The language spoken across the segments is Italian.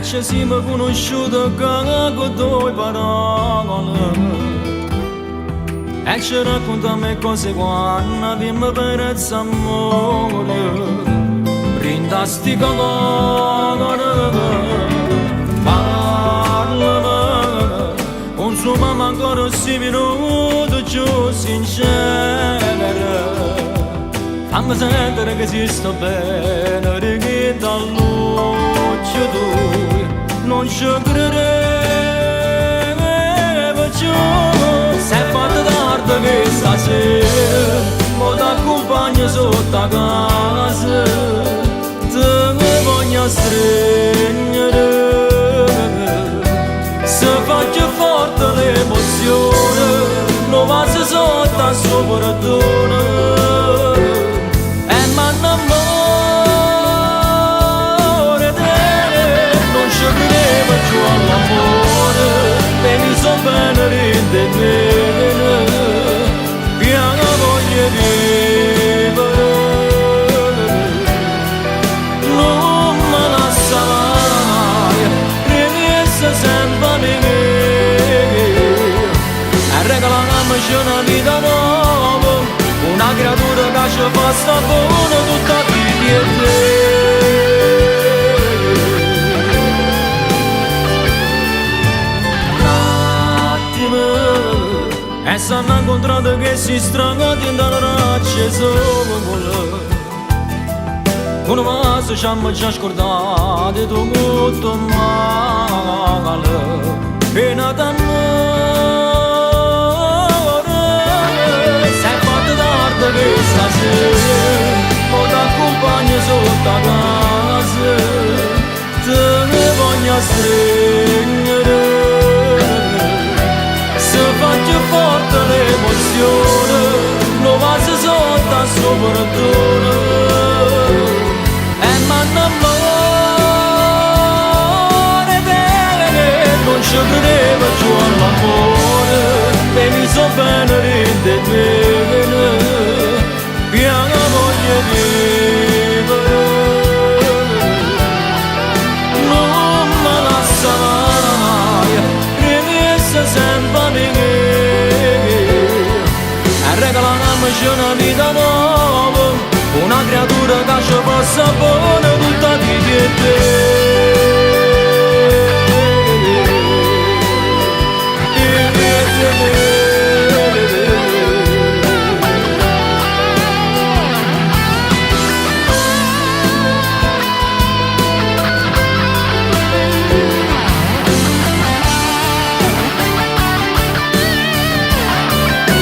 e ci siamo conosciuti con due parole e ci raccontiamo cose quando abbiamo perso amore. Rinda sti cuore, parlami, consumiamo ancora 6 minuti più sinceri. Fammi sentire che si sta bene, che dall'occhio tu non ci credevo più. Sei fatta tardi che stasera mo t'accompagno sotto a casa, te mi voglio stringere. Se faccio forte l'emozione, non va sotto a sopra tu. Mi so bene rinde bene, piano voglio vivere, non me la sai, riesce sempre a me, e regaliamoci una vita nuova, una creatura che ci fa sta buona tutta vita e te. E s'hanno incontrato che si strangati in dalla raccia solo con lei. Una volta ci hanno già scordato tu molto male. E nata amore, sei fatta tardi che stasera mo t'accompagno sotto a casa, te ne voglio stringere. Faccio forte l'emozione, non va sotto a sopra tu. E m'annamore bene, non ci credevo più all'amore, e mi so bene rinde bene, piano voglio vivere, non me la sai, riesce sempre a me. Regaliamoci una vita nuova, una creatura che ci passa buona tutta vita e te.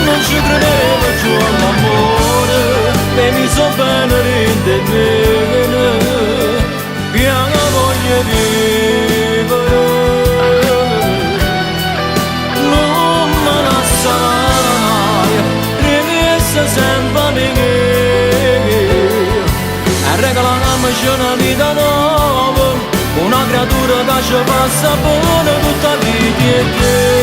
Non ci credevo più all'amore, e mi so bene rinde bene, piano voglio vivere, non me la sai, riesce sempre a me, e regaliamoci una vita nuova, una creatura che ci passa buona tutta vita e te.